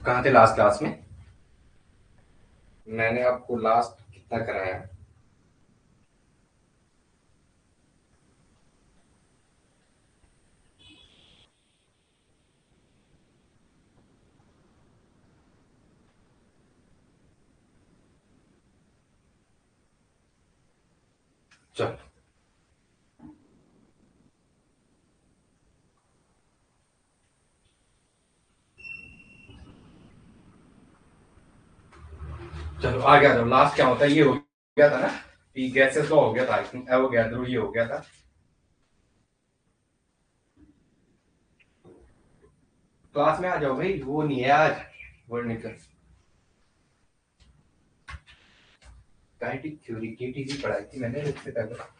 कहाँ थे last class में? मैंने आपको लास्ट कितना कराया? चलो चलो आगे आ जाओ। लास्ट क्या होता है, ये हो गया था ना, कि गैसेस लॉ हो गया था, एवोगैड्रो ये हो गया था। क्लास में आ जाओ भाई, वो नहीं है आज वर्ड निकल। काइनेटिक थ्योरी केटीसी पढ़ाई थी मैंने इससे पहले।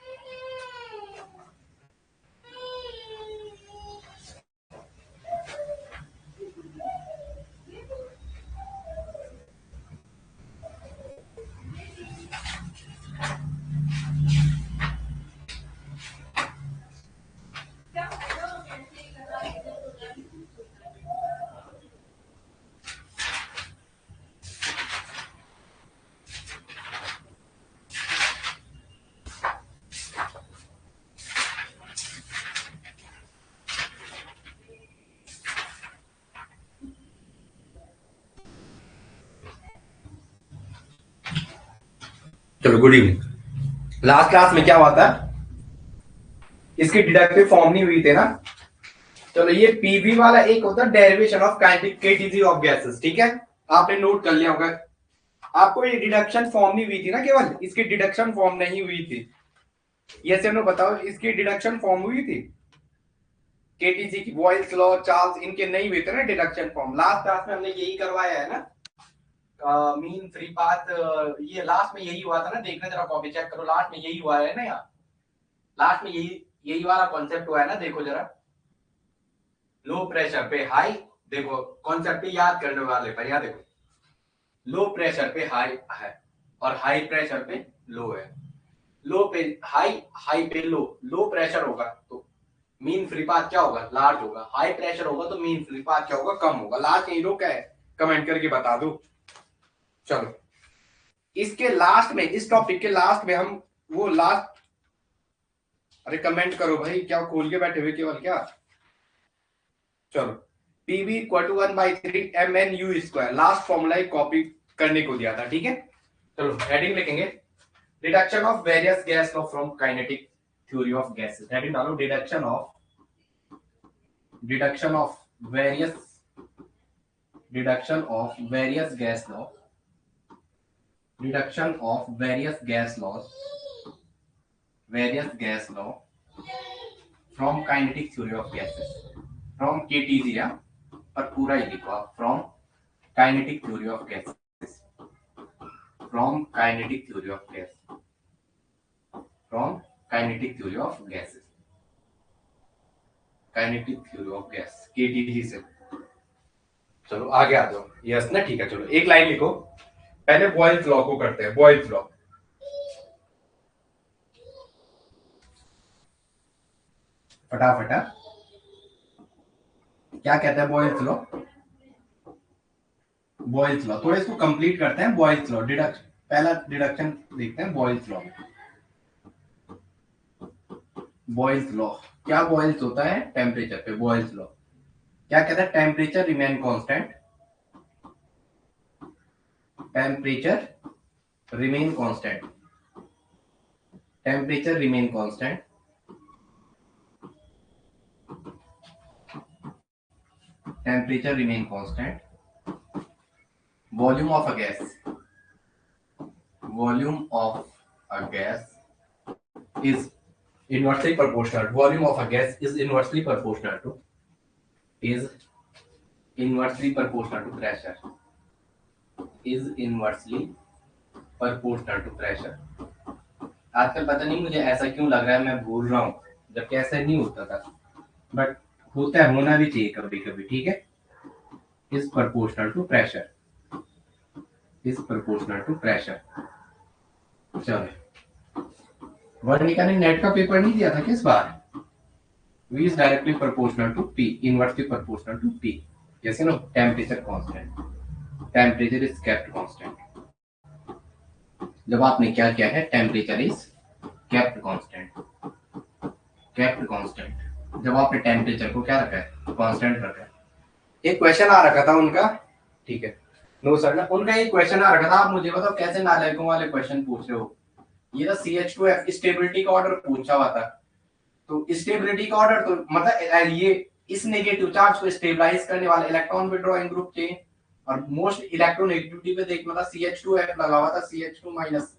चलो गुड इवनिंग। लास्ट क्लास में क्या हुआ था, इसकी डिडक्टिव फॉर्म नहीं हुई थी ना। चलो ये पीवी वाला एक होता है derivation of kinetic KTC of gases, ठीक है, आपने नोट कर लिया होगा। आपको ये डिडक्शन फॉर्म नहीं हुई थी ना, केवल इसकी डिडक्शन फॉर्म नहीं हुई थी। ये से बताओ, इसकी डिडक्शन फॉर्म हुई थी केटीसी की, बॉयल्स लॉ, चार्ल्स, इनके नहीं हुए थे ना डिडक्शन फॉर्म। लास्ट क्लास में हमने यही करवाया है ना, मीन फ्री पाथ। ये लास्ट में यही हुआ था ना, देखना जरा कॉपी चेक करो, लास्ट में यही हुआ है ना, यहाँ लास्ट में यही यही वाला कॉन्सेप्ट हुआ है ना, देखो जरा। लो प्रेशर पे हाई, देखो कॉन्सेप्ट याद करने वाले पर, यहाँ देखो, लो प्रेशर पे हाई है और हाई प्रेशर पे लो है। लो पे हाई, हाई पे लो, लो प्रेशर होगा तो मीन फ्री पाथ क्या होगा, लार्ज होगा। हाई प्रेशर होगा तो मीन फ्री पाथ क्या होगा, कम होगा। लास्ट यही लो क्या है, कमेंट करके बता दो। चलो इसके लास्ट में, इस टॉपिक के लास्ट में हम वो लास्ट, अरे कमेंट करो भाई, क्या खोल के बैठे हुए केवल क्या। चलो PV equal to 1/3 mnu², last formula copy करने को दिया था, ठीक है। चलो हेडिंग लिखेंगे, deduction of various gas law from kinetic theory of gases. Heading डालो, deduction of various deduction of various gas law, deduction of various gas law from kinetic theory of gases, from KTG, पर पूरा ही लिखो आप, from kinetic theory of gases, from kinetic theory of gas, from kinetic theory of gases, kinetic theory of gas KTG से। चलो आगे आ जाओ, yes ना, ठीक है। चलो एक लाइन लिखो, पहले बॉयल्स लॉ को करते हैं। बॉयल्स लॉ फटाफटा, क्या कहता है बॉयल्स लॉ? बॉयल्स लॉ थोड़ा इसको कंप्लीट करते हैं। बॉयल्स लॉ डिडक्शन, पहला डिडक्शन देखते हैं बॉयल्स लॉ। बॉयल्स लॉ क्या, बॉयल्स होता है टेम्परेचर पे। बॉयल्स लॉ क्या कहता है, temperature remain constant, temperature remain constant, temperature remain constant, temperature remain constant, volume of a gas, volume of a gas is inversely proportional, volume of a gas is inversely proportional to, is inversely proportional to pressure, is inversely proportional to pressure। आजकल पता नहीं मुझे ऐसा क्यों लग रहा है, मैं भूल रहा हूँ, जबकि ऐसा नहीं होता था, बट होता है, होना भी चाहिए कभी कभी, ठीक है। is proportional to pressure, is proportional to pressure। चलो वर्णिका ने नेट का पेपर नहीं दिया था किस बार? V is directly proportional to P, inversely proportional to P। जैसे ना temperature constant, temperature is kept constant. जब आपने क्या किया है, temperature is kept constant, kept constant. जब आपने टेम्परेचर को क्या रखा है, कांस्टेंट रखा है। एक क्वेश्चन आ रखा था उनका, ठीक है, नो सर ना, उनका एक क्वेश्चन आ रखा था, आप मुझे बताओ कैसे नालायकों वाले क्वेश्चन पूछ रहे हो। ये ना CH2F स्टेबिलिटी का ऑर्डर पूछा हुआ था। तो स्टेबिलिटी का ऑर्डर तो मतलब ये इस नेगेटिव चार्ज को स्टेबलाइज करने वाला इलेक्ट्रॉन विड्रॉइंग ग्रुप चेन, और मोस्ट इलेक्ट्रोनेगेटिविटी पे देख मतलब CH2F लगा हुआ था, CH2 माइनस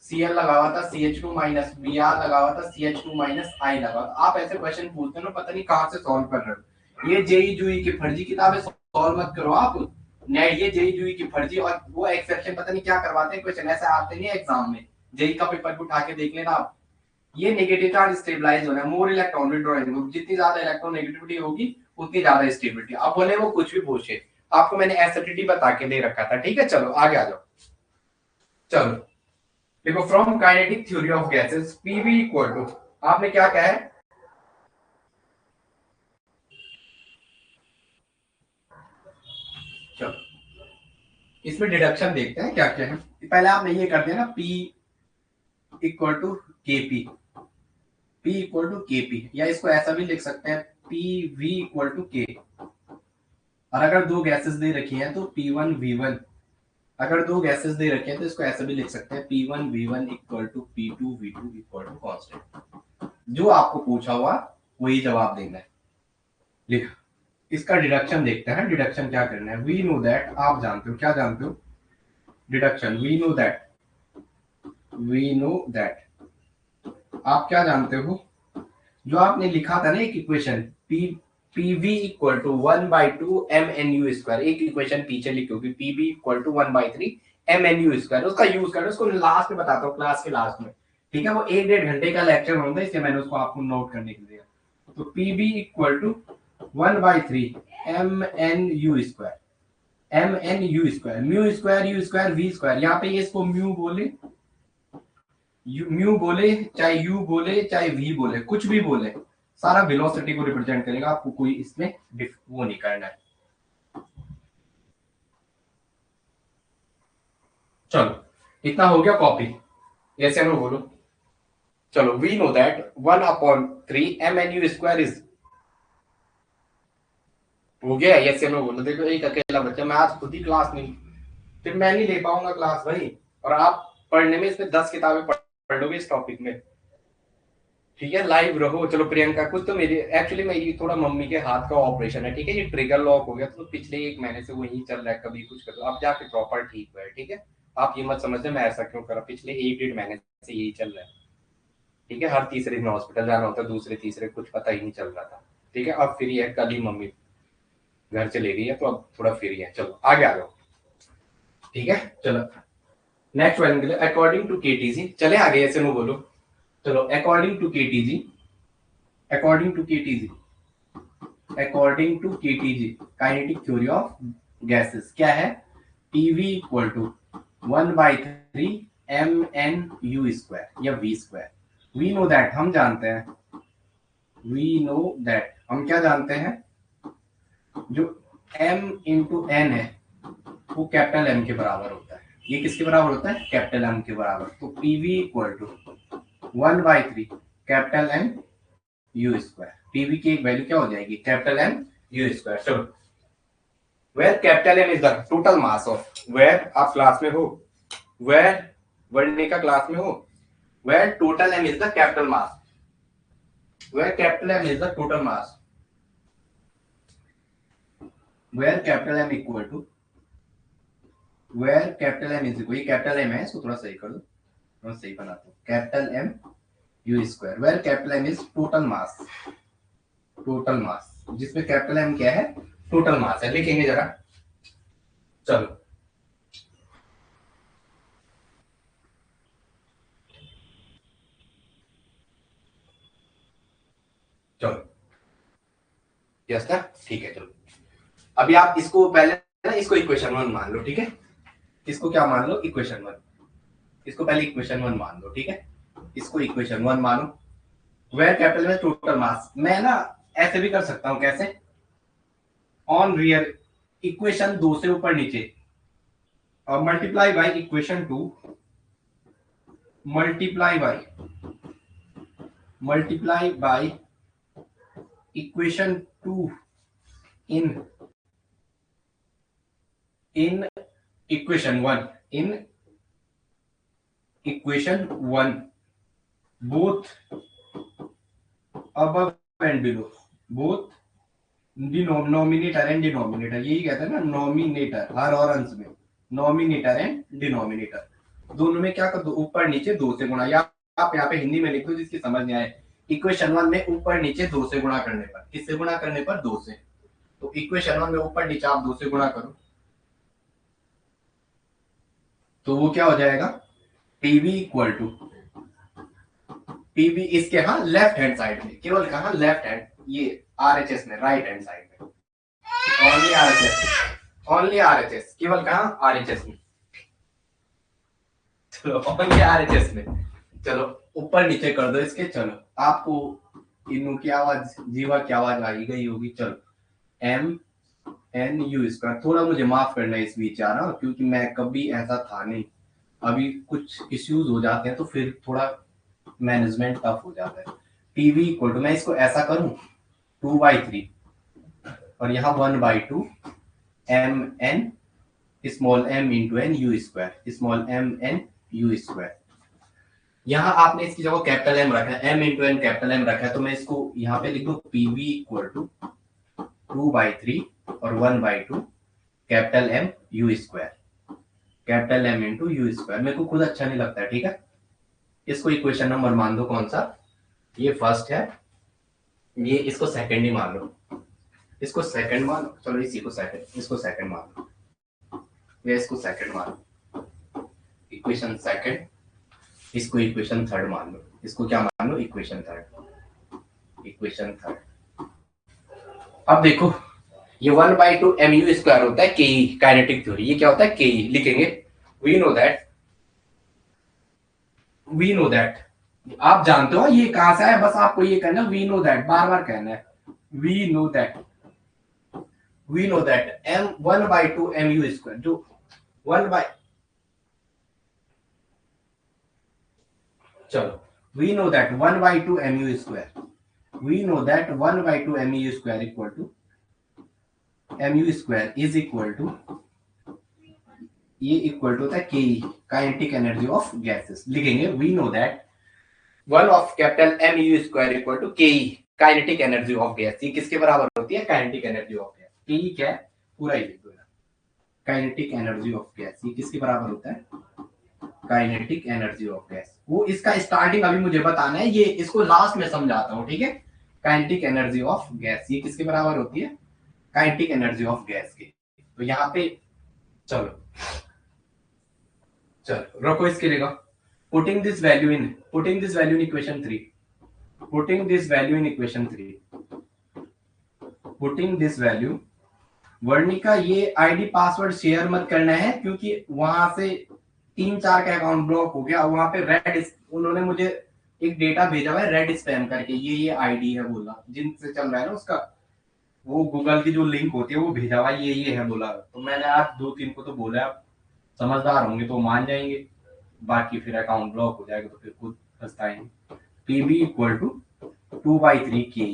Cl लगा हुआ था, CH2 माइनस Br लगा हुआ था, CH2 माइनस I लगा हुआ था। आप ऐसे क्वेश्चन पूछते हो ना, पता नहीं कहां से सॉल्व कर रहे हो। ये जेई जूई की फर्जी किताबें सॉल्व मत करो आप। नहीं, ये जेई जूई की फर्जी, और वो एक्सेप्शन पता नहीं क्या करवाते हैं, क्वेश्चन ऐसे आते नहीं एग्जाम में। जेई का पेपर उठा के देख लेना आप। ये नेगेटिव चार्ज स्टेबलाइज हो रहा है, मोर इलेक्ट्रॉन विड्रॉइंग, जितनी ज्यादा इलेक्ट्रॉन नेगेटिविटी होगी उतनी ज्यादा स्टेबिलिटी। अब बोले वो कुछ भी पूछे, आपको मैंने एसिडिटी बता के दे रखा था, ठीक है। चलो आगे आ जाओ। चलो देखो, from kinetic theory of gases PV equal to, आपने क्या कहा है, चलो इसमें डिडक्शन देखते हैं क्या क्या है। पहले आपने ये कर दिया ना, P equal to KP, P equal to KP, या इसको ऐसा भी लिख सकते हैं PV इक्वल टू K। और अगर दो गैसेस दे रखी हैं तो P1 V1, अगर दो गैसेस दे रखे हैं तो इसको ऐसे भी लिख सकते हैं P1 V1 equal to P2 V2 equal to constant. जो आपको पूछा हुआ वही जवाब देना है। लिख, इसका डिडक्शन देखते हैं, डिडक्शन क्या करना है। वी नो दैट, आप जानते हो, क्या जानते हो, deduction, we know that, we know that, आप क्या जानते हो, जो आपने लिखा था ना एक equation, P PV equal to 1/2 mnu square, एक इक्वेशन पीछे लिखी होगी, PV equal to 1/3 mnu square, उसका यूज करो, उसको लास्ट में बताता हूँ, क्लास के लास्ट में, ठीक है। वो 1-1.5 घंटे का लेक्चर होगा, इसलिए मैंने उसको आपको नोट करने के लिए दिया। तो PV equal to 1/3 mnu square, mnu square, mu square, U square, V square, यहाँ पे ये इसको म्यू बोले, म्यू बोले, चाहे यू बोले, चाहे वी बोले, कुछ भी बोले, सारा वेलोसिटी को रिप्रेजेंट करेगा, आपको कोई इसमें वो नहीं करना है। चलो इतना हो गया कॉपी, ऐसे नो बोलो। चलो we know that 1/3 mnu square is, हो गया, ऐसे नो बोलो। देखो एक अकेला बच्चा, मैं आज खुद ही क्लास नहीं, फिर मैं नहीं ले पाऊंगा क्लास भाई, और आप पढ़ने में इसमें 10 किताबें पढ़ लोगे इस टॉपिक में, ठीक है। लाइव रहो। चलो प्रियंका, कुछ तो मेरी एक्चुअली मेरी थोड़ा मम्मी के हाथ का ऑपरेशन है, ठीक है, ये ट्रिगर लॉक हो गया, तो पिछले 1 महीने से वही चल रहा है, कभी कुछ कर दो, अब जाके प्रॉपर ठीक हुआ है, ठीक है। आप ये मत समझते मैं ऐसा क्यों करा, पिछले 1-1.5 महीने से यही चल रहा है, ठीक है। हर तीसरे दिन हॉस्पिटल जाना होता है, दूसरे तीसरे कुछ पता ही नहीं चल रहा था, ठीक है। अब फ्री है, कल ही मम्मी घर चले गई है, तो अब थोड़ा फ्री है। चलो आगे आ जाओ, ठीक है। चलो नेक्स्ट वन के लिए, अकॉर्डिंग टू केटीजी, चले आगे, ऐसे नो बोलो। चलो according to KTG, according to KTG, according to KTG kinetic theory of gases क्या है, PV equal to 1/3 mnu square या v square. We know that, हम जानते हैं, वी नो दैट, हम क्या जानते हैं, जो m इंटू n है वो कैपिटल M के बराबर होता है। ये किसके बराबर होता है, कैपिटल M के बराबर। तो PV equal to 1/3 capital M u square, PV की एक वैल्यू क्या हो जाएगी, कैपिटल M u स्क्वायर। चलो, where capital M is the total mass of, where आप क्लास में हो, वेयर वर्णिका क्लास में हो, where total M is the capital mass, where capital M is the total mass, where capital M equal to, where capital M is equal, ये capital M है, इसको थोड़ा सही कर दो, थोड़ा सही बनाता हूँ, capital M u square, where capital M is total mass, total mass, जिसमें कैपिटल M क्या है, टोटल मास है। लिखेंगे जरा, चलो चलो, यस ना, ठीक है। चलो अभी आप इसको पहले ना, इसको इक्वेशन 1 मान लो, ठीक है। इसको क्या मान लो, इक्वेशन 1, इसको पहले इक्वेशन 1 मान लो, ठीक है। इसको इक्वेशन 1 मानो, वेयर कैपिटल में टोटल मास, मैं ना ऐसे भी कर सकता हूं, कैसे, ऑन रियर इक्वेशन 2 से ऊपर नीचे और multiply by equation 2, multiply by equation 2 in equation 1, in equation 1 both above and below, both nominator and denominator, यही कहते हैं ना नॉमिनेटर, हर और अंश में नॉमिनेटर एंड डिनोमिनेटर दोनों में क्या कर दो, ऊपर नीचे 2 से गुणा, या आप यहाँ पे हिंदी में लिख दो जिसकी समझ नहीं आए। इक्वेशन 1 में ऊपर नीचे 2 से गुणा करने पर, किससे गुणा करने पर, 2 से। तो इक्वेशन 1 में ऊपर नीचे आप 2 से गुणा करो तो वो क्या हो जाएगा, पीवी इक्वल टू, पीवी इसके हाँ लेफ्ट हैंड साइड में, केवल कहा लेफ्ट हैंड, ये आरएचएस में राइट हैंड साइड में, ओनली आरएचएस, केवल कहा आरएचएस में, चलो ओनली आरएचएस में। चलो ऊपर नीचे कर दो इसके, चलो आपको इनू की आवाज, जीवा की आवाज आई गई होगी। चलो एम एन यू स्क्वायर, थोड़ा मुझे माफ करना इस बीच आ रहा, क्योंकि मैं कभी ऐसा था नहीं, अभी कुछ इश्यूज हो जाते हैं तो फिर थोड़ा मैनेजमेंट टफ हो जाता है। पीवी इक्वल टू, मैं इसको ऐसा करूं 2/3 और यहाँ 1/2 M N small M into N U square, small M N U square. यहाँ आपने इसकी जगह कैपिटल एम रखा है, M into N capital M रखा है, तो मैं इसको यहाँ पे लिख दूं पीवी इक्वल टू 2/3 और 1/2 capital M U square, capital M into U square. मेरे को खुद अच्छा नहीं लगता है, ठीक है। इसको इक्वेशन नंबर मान दो, कौन सा, ये फर्स्ट है, ये इसको सेकंड ही मान लो, इसको सेकंड मान लो, चलो इसी को सेकंड, इसको सेकंड मान लो, या इसको सेकंड मान लो, इक्वेशन सेकंड, इसको इक्वेशन थर्ड मान लो, इसको क्या मान लो, इक्वेशन थर्ड, इक्वेशन थर्ड। अब देखो ये 1/2 mu स्क्वायर होता है के, काइनेटिक थ्योरी, ये क्या होता है के, लिखेंगे वी नो दैट, आप जानते हो ये कहां से है, बस आपको ये कहना वी नो दैट, बार बार कहना है, we know that m 1/2 mu square, जो 1/, चलो we know that 1/2 mu square, we know that 1/2 mu square equal to, mu square is equal to, ये इक्वल टू होता है के, काइनेटिक एनर्जी ऑफ गैसेस, लिखेंगे we know that 1 of capital mu square equal to के, kinetic energy of gas. ये किसके बराबर होती है, काइनेटिक एनर्जी ऑफ गैस। के क्या है, पूरा ही लिख दो, काइनेटिक एनर्जी ऑफ गैस, ये किसके बराबर होता है, काइनेटिक एनर्जी ऑफ गैस। वो इसका स्टार्टिंग अभी मुझे बताना है, ये इसको लास्ट में समझाता हूँ, ठीक है। काइनेटिक एनर्जी ऑफ गैस ये किसके बराबर होती है, काइनेटिक एनर्जी ऑफ गैस की। तो यहाँ पे चलो रखो इसके लिए, putting this value in equation 3, putting this value, Varnika ये आईडी पासवर्ड शेयर मत करना है, क्योंकि वहां से 3-4 का अकाउंट ब्लॉक हो गया, वहां पे रेड, उन्होंने मुझे एक डेटा भेजा हुआ है रेड स्पैम करके, ये आईडी है बोला, जिनसे चल रहा है ना उसका, वो गूगल की जो लिंक होती है वो भेजा हुआ ये है बोला। तो मैंने आज 2-3 को तो बोला, आप समझदार होंगे तो मान जाएंगे, बाकी फिर अकाउंट ब्लॉक हो जाएगा तो फिर खुद पछताएंगे। पीबी इक्वल टू 2/3 के,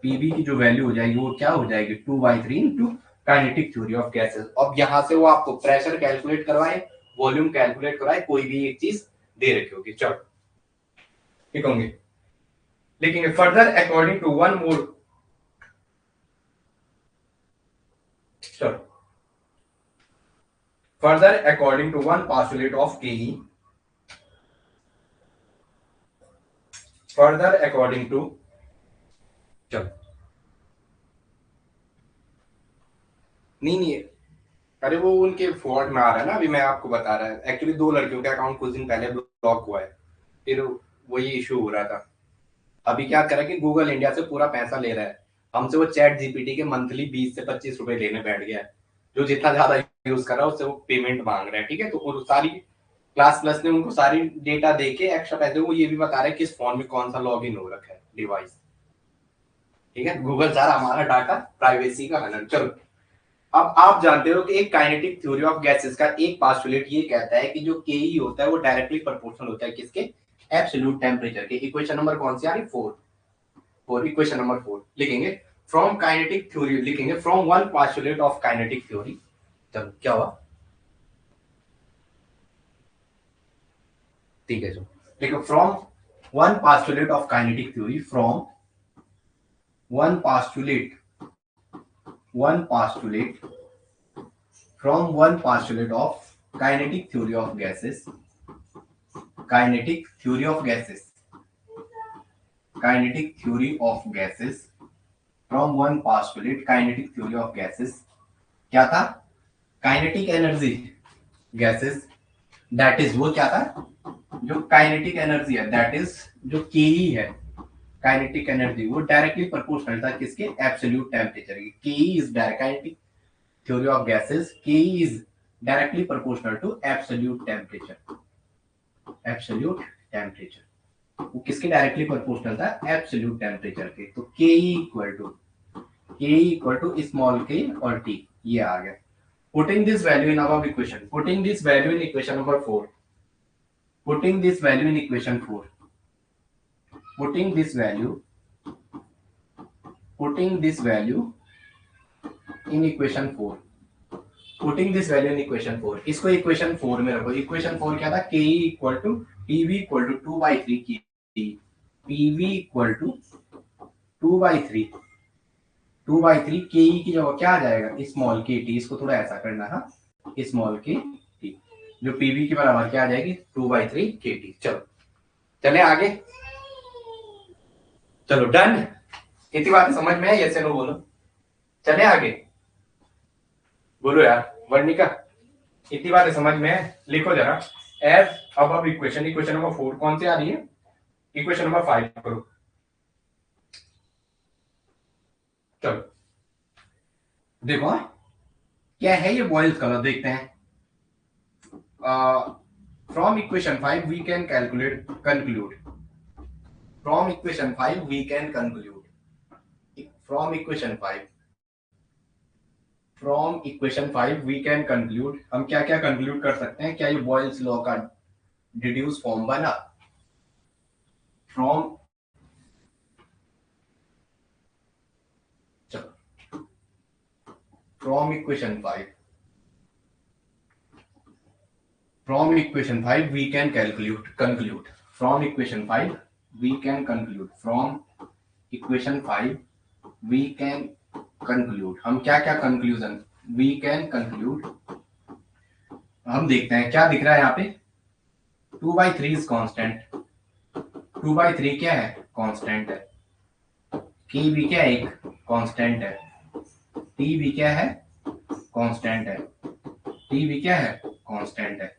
पीबी की जो वैल्यू हो जाएगी वो क्या हो जाएगी, 2/3 into kinetic theory of gases. अब यहाँ से वो आपको प्रेशर कैलकुलेट करवाए, वॉल्यूम कैलकुलेट करवाए, कोई भी एक चीज दे रखी होगी। चलो लिखेंगे further according to one more, चलो further according to one postulate of Ke, further according to, चलो नहीं अरे वो उनके फॉल्ट में आ रहा है ना, अभी मैं आपको बता रहा है, एक्चुअली 2 लड़कियों का अकाउंट कुछ दिन पहले ब्लॉक हुआ है, फिर वही इशू हो रहा था। अभी क्या करा कि गूगल इंडिया से पूरा पैसा ले रहा है हमसे, वो चैट जीपीटी के मंथली 20 से 25 रुपए लेने बैठ गया है, जो जितना ज्यादा यूज कर रहा है उससे वो पेमेंट मांग रहा है, ठीक है। तो सारी क्लास प्लस ने उनको सारी डेटा देके एक्स्ट्रा पैसे, वो ये भी बता रहा है कि इस फोन में कौन सा लॉगिन हो रखा है डिवाइस, ठीक है। गूगल सारा हमारा डाटा प्राइवेसी का हनन। चलो अब आप जानते हो कि एक काइनेटिक थ्योरी ऑफ गैसेस का एक पोस्टुलेट ये कहता है कि जो के होता है वो डायरेक्टली प्रोपोर्शनल होता है किसके, एब्सोल्यूट टेम्परेचर के। इक्वेशन नंबर कौन सी आ रही, 4। और इक्वेशन नंबर 4 लिखेंगे फ्रॉम काइनेटिक थ्योरी, लिखेंगे from one postulate of kinetic theory. चलो क्या हुआ, ठीक है। जो देखो from one postulate of kinetic theory, from one postulate, one postulate, from one postulate of kinetic theory of gases, kinetic theory of gases, kinetic theory of gases, from one postulate kinetic theory of gases, क्या था, kinetic energy gases, that is वो क्या था, जो kinetic energy है that is जो के है, काइनेटिक एनर्जी वो डायरेक्टली प्रोपोर्शनल था किसके, एब्सोल्यूट टेम्परेचर की। के is direct kinetic theory of gases, K is directly proportional to absolute temperature, absolute temperature, वो किसके डायरेक्टली प्रोपोर्शनल था, एब्सोल्यूट टेम्परेचर के। तो K equal to small k और T, ये आ गया। Putting this value in above equation, putting this value in equation number 4, putting this value in equation 4, putting this value, putting this value in equation 4, putting this value in equation 4, इसको equation 4 में रखो। Equation 4 क्या था, K equal to PV equal to 2/3 की, PV equal to 2/3, 2/3 के की जगह क्या आ जाएगा, स्मॉल के टी, इसको थोड़ा ऐसा करना है, स्मॉल के टी, जो पीवी के बराबर क्या आ जाएगी, 2/3 के टी। चलो चले आगे, चलो डन, इतनी बातें समझ में है, यस नो बोलो, चले आगे बोलो यार, वर्णिका इतनी बातें समझ में है, लिखो जरा, एज अब इक्वेशन, इक्वेशन नंबर 4 कौन सी आ रही है, इक्वेशन नंबर 5 करो। चलो देखो क्या है ये बॉयल्स कलर, देखते हैं। From equation 5 we can calculate conclude, from equation 5 we can conclude, from equation 5, from equation 5 we can conclude, हम क्या क्या कंक्लूड कर सकते हैं, क्या ये बॉयल्स लॉ का डिड्यूस फॉर्म बना, फ्रॉम, चलो from equation 5, from equation 5 we can conclude, from equation 5 we can conclude, from equation 5 we can conclude, हम क्या क्या कंक्लूजन, we can conclude, हम देखते हैं क्या दिख रहा है यहाँ पे, 2/3 इज कांस्टेंट, 2/3 क्या है, कांस्टेंट है, k भी क्या है, एक कांस्टेंट है, t भी क्या है, कांस्टेंट है, t भी क्या है, कांस्टेंट है।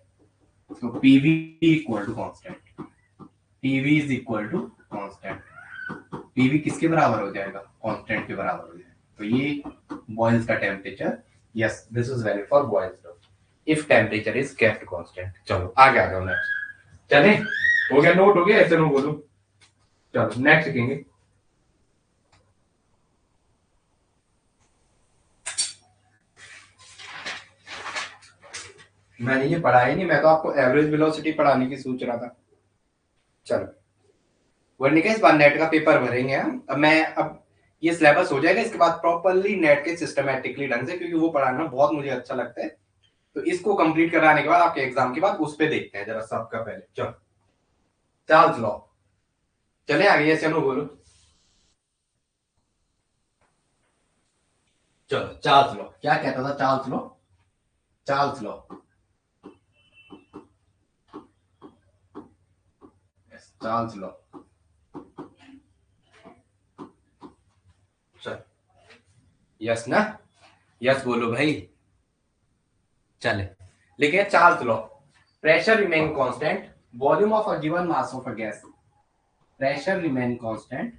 So PV equal to constant, PV is equal to constant, PV किसके बराबर हो जाएगा, कांस्टेंट के बराबर हो जाएगा। तो ये बॉयल्स का temperature, yes this is valid for Boyle's law if temperature is kept constant. चलो आगे आ जाओ नेक्स्ट, चले हो गया, नोट हो गया, ऐसे नो बोलो, चलो नेक्स्ट लिखेंगे। मैंने ये पढ़ा ही नहीं, मैं तो आपको एवरेज वेलोसिटी पढ़ाने की सोच रहा था। चलो वर्णिका इस बार नेट का पेपर भरेंगे हम, अब मैं, अब ये सिलेबस हो जाएगा, इसके बाद प्रॉपरली नेट के सिस्टमैटिकली ढंग से, क्योंकि वो पढ़ाना बहुत मुझे अच्छा लगता है, तो इसको कंप्लीट कराने के बाद आपके एग्जाम के बाद उस पे देखते हैं जरा सबका पहले। चलो चार्ल्स लॉ, चले आगे, चलो बोलो, चलो चार्ल्स लॉ क्या कहता था, Charles law, Charles law, Charles law, चल यस ना, यस बोलो भाई, चले लिखे Charles law, pressure remain constant, volume of a given mass of a gas, pressure remain constant,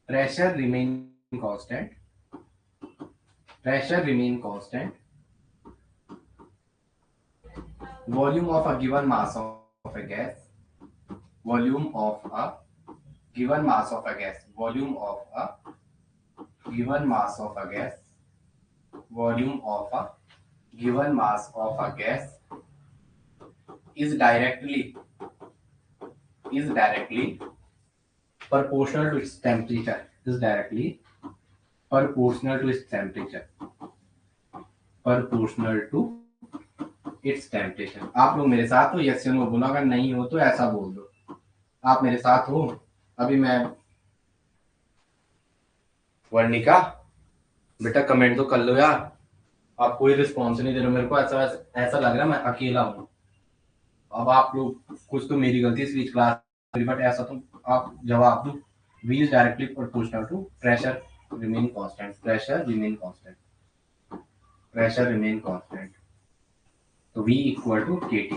pressure remain constant, pressure remain constant, volume of a given mass of a gas, volume of a given mass of a gas, volume of a given mass of a gas volume of a given mass of a gas is directly proportional to its temperature is directly proportional to its temperature proportional to its temperature। आप लोग मेरे साथ हो? Yes या no बोलो, अगर नहीं हो तो ऐसा बोल दो। आप मेरे साथ हो? अभी मैं वर्णिका बेटा कमेंट तो कर लो यार, आप कोई रिस्पॉन्स नहीं दे रहे हो, मेरे को ऐसा लग रहा है मैं अकेला हूँ। अब आप लोग, कुछ तो मेरी गलती स्विच क्लास, बट ऐसा तो आप जवाब दो। V is directly proportional to pressure remain constant, pressure remain constant, तो V equal to KT,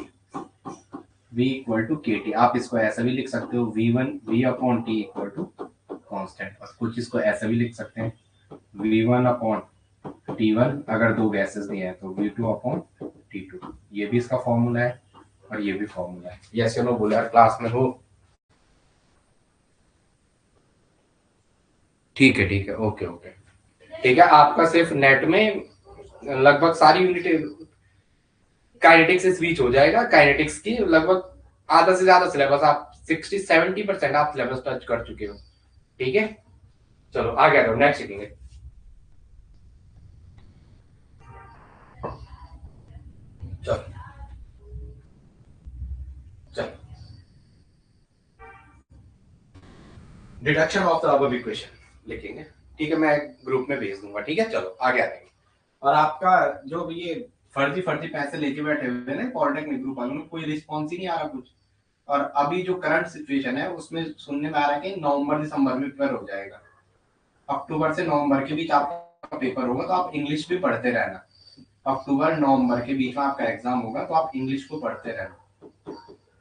V equal to KT। आप इसको ऐसा भी लिख सकते हो V1 V upon T equal to constant, और कुछ इसको ऐसा भी लिख सकते हैं V1 अपॉन T1 अगर दो गैसेस दिए हैं तो V2 अपॉन T2। ये भी इसका फॉर्मूला है और ये भी फॉर्मूला है। यस या नो बोलो यार, क्लास में हो? ठीक है ठीक है, ओके ओके ठीक है। आपका सिर्फ नेट में लगभग सारी यूनिट काइनेटिक्स से स्विच हो जाएगा। काइनेटिक्स की लगभग आधा से ज्यादा सिलेबस आप 60-70% आप सिलेबस टच कर चुके हो। ठीक है, चलो आगे आ जाओ, नेक्स्ट सीखेंगे। चलो चलो, deduction of the above equation लिखेंगे। ठीक है, मैं ग्रुप में भेज दूंगा। ठीक है, चलो आगे आ जाएंगे। और आपका जो ये फर्जी फर्जी पैसे लेके बैठे हुए ना पॉलिटेक्निक ग्रुप वालों में, कोई रिस्पॉन्स ही नहीं आ रहा कुछ। और अभी जो करंट सिचुएशन है उसमें सुनने में आ रहा है कि नवंबर दिसंबर में पेपर हो जाएगा। अक्टूबर से नवंबर के बीच आपका पेपर होगा, तो आप इंग्लिश भी पढ़ते रहना। अक्टूबर नवंबर के बीच में आपका एग्जाम होगा, तो आप इंग्लिश को पढ़ते रहना।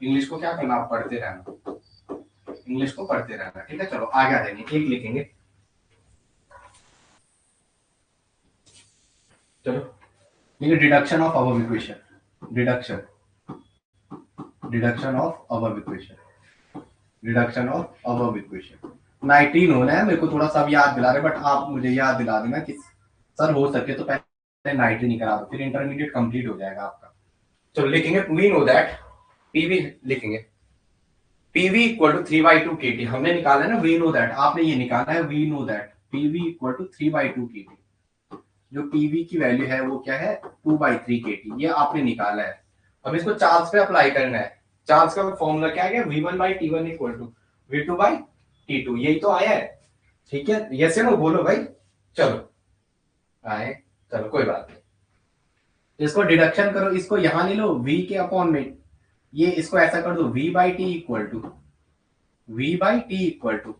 इंग्लिश को क्या करना, आप पढ़ते रहना, इंग्लिश को पढ़ते रहना। ठीक है, चलो आगे आ जाएंगे। एक लिखेंगे, चलो ये deduction of above equation, deduction of above equation, deduction of above equation. 19 होना है, मेरे को थोड़ा सा याद दिला रहे, बट आप मुझे याद दिला देना कि सर हो सके तो पहले 19 ही करा दो, फिर इंटरमीडिएट कंप्लीट हो जाएगा आपका। चलो लिखेंगे, वी नो दैट पीवी लिखेंगे, पीवी इक्वल टू 3/2 केटी। हमने निकाला है ना वी नो दैट, आपने ये निकाला है we know that PV equal to 3/2 KT. जो पीवी की वैल्यू है वो क्या है, 2/3 केटी, ये आपने निकाला है। अब इसको चार्ल्स पे अप्लाई करना है। चार्ल्स का फॉर्मूला क्या है, v1/t1 इक्वल टू v2/t2, यही तो आया है। ठीक है, यस या नो बोलो भाई। चलो आए, चलो कोई बात नहीं। इसको डिडक्शन करो, इसको यहां ले लो v के अपॉन में, ये इसको ऐसा कर दो v/t इक्वल टू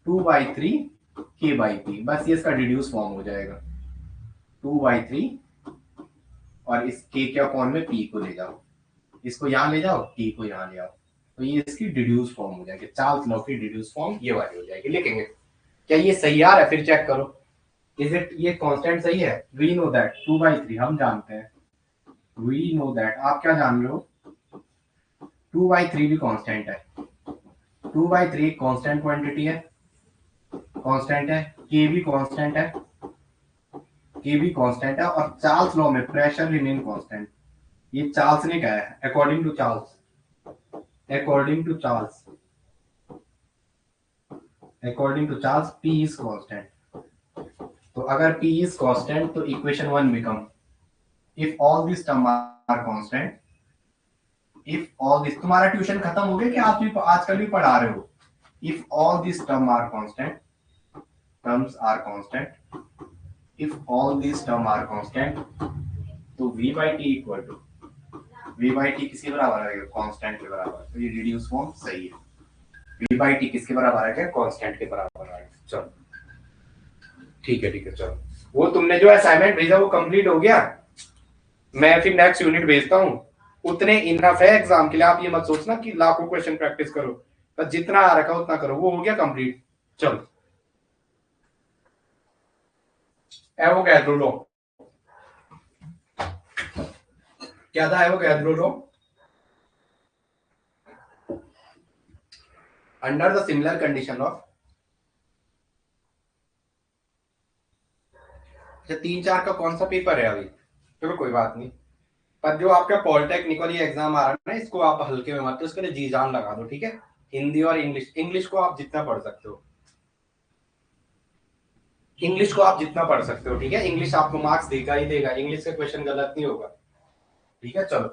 2/3 k/p, बस ये इसका डिड्यूस फॉर्म हो जाएगा। 2/3 और इस k के अपॉन में p को ले जाओ, इसको यहां ले जाओ, t को यहां ले आओ, तो ये इसकी डिड्यूस फॉर्म हो जाएगी। चार्ल्स लॉ की डिड्यूस फॉर्म ये वाली हो जाएगी। लिखेंगे, क्या ये सही आ रहा है? फिर चेक करो, इज इट, ये कांस्टेंट सही है? वी नो दैट 2/3 हम जानते हैं, वी नो दैट आप क्या जान रहे हो, 2/3 भी कांस्टेंट है। 2/3 कांस्टेंट क्वांटिटी है, कांस्टेंट है, के भी कांस्टेंट है, के भी कांस्टेंट है, और चार्ल्स लॉ में प्रेशर रिमेन कांस्टेंट, ये चार्ल्स ने कहा है, according to Charles, according to Charles, according to Charles P is constant. तो अगर P is constant तो equation 1 become, if all these term are constant, if all this, तुम्हारा tuition खत्म हो गया कि आप भी आजकल भी पढ़ा रहे हो? if all these term are constant, terms are constant, if all these term are constant, तो v/t इक्वल टू v/t किसके बराबर है, कांस्टेंट के बराबर। तो ये रिड्यूस फॉर्म सही है, v/t किसके बराबर है, कांस्टेंट के बराबर है। चलो ठीक है ठीक है, चलो वो तुमने जो असाइनमेंट भेजा वो कंप्लीट हो गया, मैं फिर नेक्स्ट यूनिट भेजता हूँ। उतने इनफ है एग्जाम के लिए, आप ये मत सोचना कि लाखों क्वेश्चन प्रैक्टिस करो, बस जितना आ रखा उतना करो। वो हो गया कंप्लीट। चलो एवोगैड्रो लॉ, क्या था Avogadro law? Under the similar condition of अच्छा 3-4 का कौन सा पेपर है अभी? चलो कोई बात नहीं, पर जो आपका पॉलिटेक्निकल ये एग्जाम आ रहा है ना, इसको आप हल्के में मत, उसके लिए जी जान लगा दो, ठीक है। हिंदी और इंग्लिश, इंग्लिश को आप जितना पढ़ सकते हो, इंग्लिश को आप जितना पढ़ सकते हो, ठीक है। इंग्लिश आपको मार्क्स देगा ही देगा, इंग्लिश का क्वेश्चन गलत नहीं होगा, ठीक है। चलो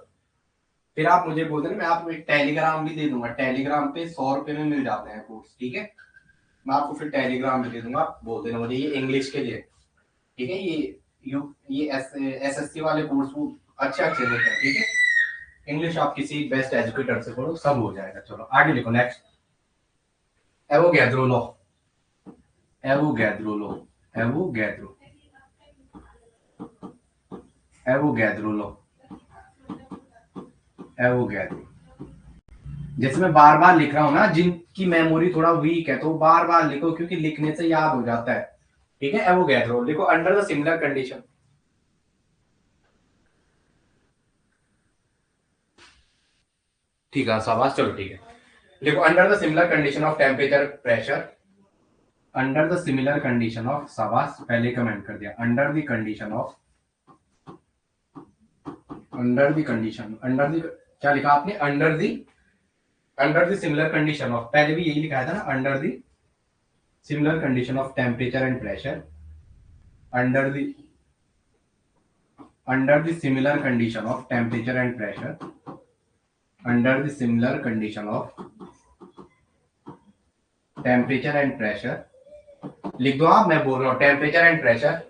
फिर आप मुझे बोल देना, मैं आपको एक टेलीग्राम भी दे दूंगा, टेलीग्राम पे 100 रुपए में मिल जाते हैं कोर्स, ठीक है। मैं आपको फिर टेलीग्राम भी दे दूंगा, आप बोल देना मुझे, ये इंग्लिश के लिए, ठीक है। ये एसएससी वाले कोर्स वो अच्छे अच्छे देते हैं, ठीक है। इंग्लिश आप किसी बेस्ट एजुकेटर से पढ़ो, सब हो जाएगा। चलो आगे लिखो, next. Avogadro law, Avogadro law, Avogadro, Avogadro law, Avogadro. जैसे मैं बार बार लिख रहा हूं ना, जिनकी मेमोरी थोड़ा वीक है तो बार बार लिखो, क्योंकि लिखने से याद हो जाता है, ठीक है। एवोगैड्रो लिखो, अंडर द सिमिलर कंडीशन, ठीक है शाबाश। चलो ठीक है, देखो under the similar condition of temperature pressure, under the similar condition of, शाबाश पहले कमेंट कर दिया, under the condition of, under the condition, under the, क्या लिखा आपने, under the similar condition of, पहले भी यही लिखा था ना, under the similar condition of temperature and pressure, under the, under the similar condition of temperature and pressure, under the similar condition of temperature and pressure, लिख दो आप, मैं बोल रहा हूं, temperature and pressure,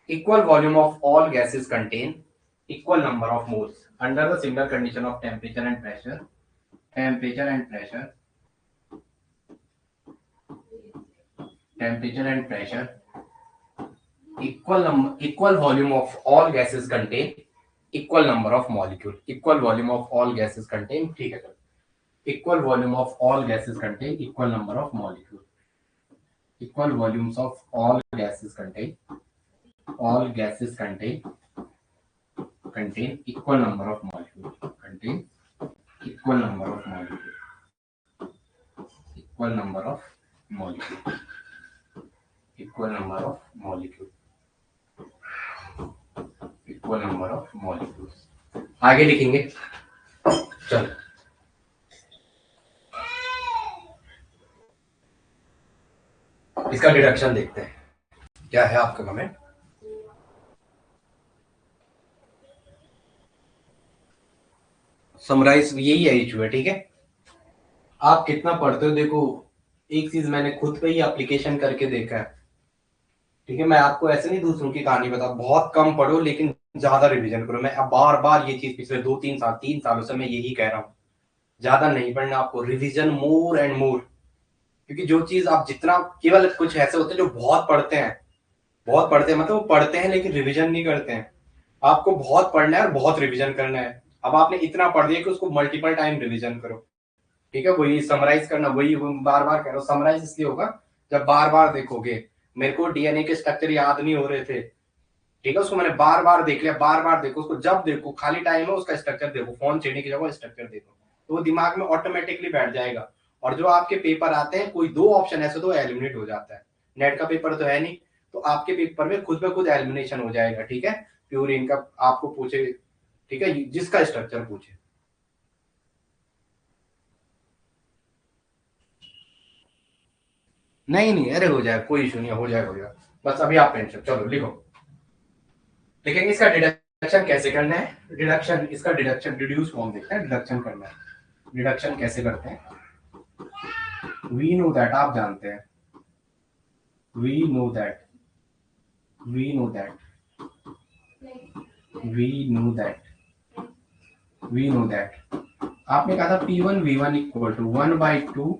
equal volume of all gases contain equal number of moles, under the similar condition of temperature and pressure, temperature and pressure, temperature and pressure, equal volume of all gases contain equal number of molecule, equal volume of all gases contain, ठीक है। equal volume of all gases contain equal number of molecule, equal volumes of all gases contain, all gases contain equal number of molecule, contain equal number of molecule, equal number of molecule, equal number of molecule, equal number of molecules. आगे लिखेंगे, चलो इसका deduction देखते हैं, क्या है आपका comment. Summarise यही है इशू है, ठीक है। आप कितना पढ़ते हो, देखो एक चीज मैंने खुद पे ही एप्लीकेशन करके देखा है, ठीक है। मैं आपको ऐसे नहीं दूसरों की कहानी बता, बहुत कम पढ़ो लेकिन ज्यादा रिवीजन करो। मैं अब बार बार ये चीज पिछले 3 सालों से मैं यही कह रहा हूँ, ज्यादा नहीं पढ़ना आपको, रिवीजन मोर एंड मोर। क्योंकि जो चीज आप जितना, केवल कुछ ऐसे होते हैं जो बहुत पढ़ते हैं, बहुत पढ़ते हैं मतलब वो पढ़ते हैं लेकिन रिवीजन नहीं करते हैं। आपको बहुत पढ़ना है और बहुत रिवीजन करना है। अब आपने इतना पढ़ दिया कि उसको मल्टीपल टाइम रिवीजन करो, ठीक है। वही समराइज करना, वही बार बार कह रहा हूँ, समराइज इसलिए होगा जब बार बार देखोगे। मेरे को डीएनए के स्ट्रक्चर याद नहीं हो रहे थे, ठीक है, उसको मैंने बार बार देख लिया, बार बार देखो उसको, जब देखो खाली टाइम है उसका स्ट्रक्चर देखो, फोन छेड़ने की जगह स्ट्रक्चर देखो, तो वो दिमाग में ऑटोमेटिकली बैठ जाएगा। और जो आपके पेपर आते हैं, कोई 2 ऑप्शन ऐसे तो एलिमिनेट हो जाता है, नेट का पेपर तो है नहीं, तो आपके पेपर में खुद ब खुद एलिमिनेशन हो जाएगा, ठीक है। प्यूरिन का आपको पूछे, ठीक है, जिसका स्ट्रक्चर पूछे। नहीं नहीं, अरे हो जाएगा, कोई इशू नहीं, हो जाएगा हो जाएगा, बस अभी आप टेंशन, चलो लिखो। लेकिन इसका डिडक्शन कैसे करना है, डिडक्शन, इसका डिडक्शन डिड्यूस फॉर्म देखते हैं, डिडक्शन करना है, डिडक्शन कैसे करते हैं। वी नो दैट, आप जानते हैं, we know that, we know that, we know that, we know that, आपने कहा था P1 V1 equal to 1/2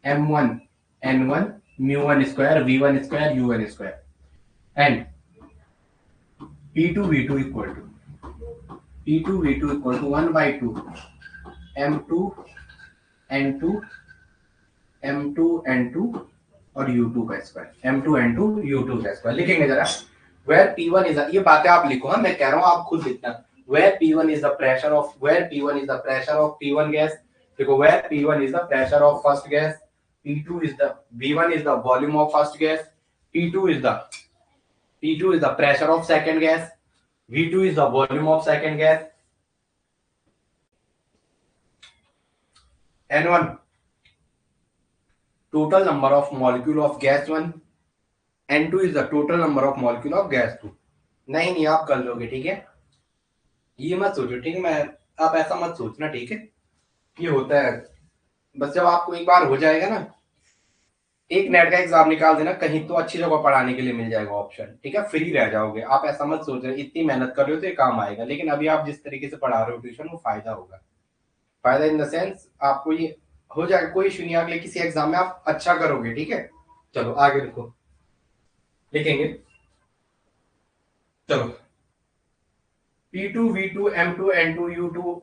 M1 N1 μ1 square V1 square UN square and P2 V2 equal to 1/2 M2 N2 M2 N2 और U2 का square, M2 N2 U2 का square. लिखेंगे जरा, where P1 is ये बातें आप लिखो, हाँ मैं कह रहा हूँ आप खुद लिखना। where P1 is the pressure of, where P1 is the pressure of P1 gas, देखो where P1 is the pressure of first gas, P2 is the, V1 is the volume of first gas, P2 is the P2 is the pressure of second gas. V2 is the volume of second gas. N1 total number of molecule of gas 1. N2 is the total number of molecule of gas 2. नहीं आप कर लोगे, ठीक है। ये मत सोचो, ठीक है। मैं आप ऐसा मत सोचना, ठीक है। ये होता है, बस जब आपको एक बार हो जाएगा ना, एक नेट का एग्जाम निकाल देना, कहीं तो अच्छी जगह पढ़ाने के लिए मिल जाएगा ऑप्शन, ठीक है। फ्री रह जाओगे। आप ऐसा मत सोच रहे इतनी मेहनत कर रहे हो तो ये काम आएगा, लेकिन अभी आप जिस तरीके से पढ़ा रहे हो ट्यूशन, वो फायदा होगा। फायदा इन द सेंस आपको ये हो जाएगा, कोई इशू नहीं। अगले किसी एग्जाम में आप अच्छा करोगे, ठीक है। चलो आगे लिखो, लिखेंगे। चलो P2, V2, M2, N2, U2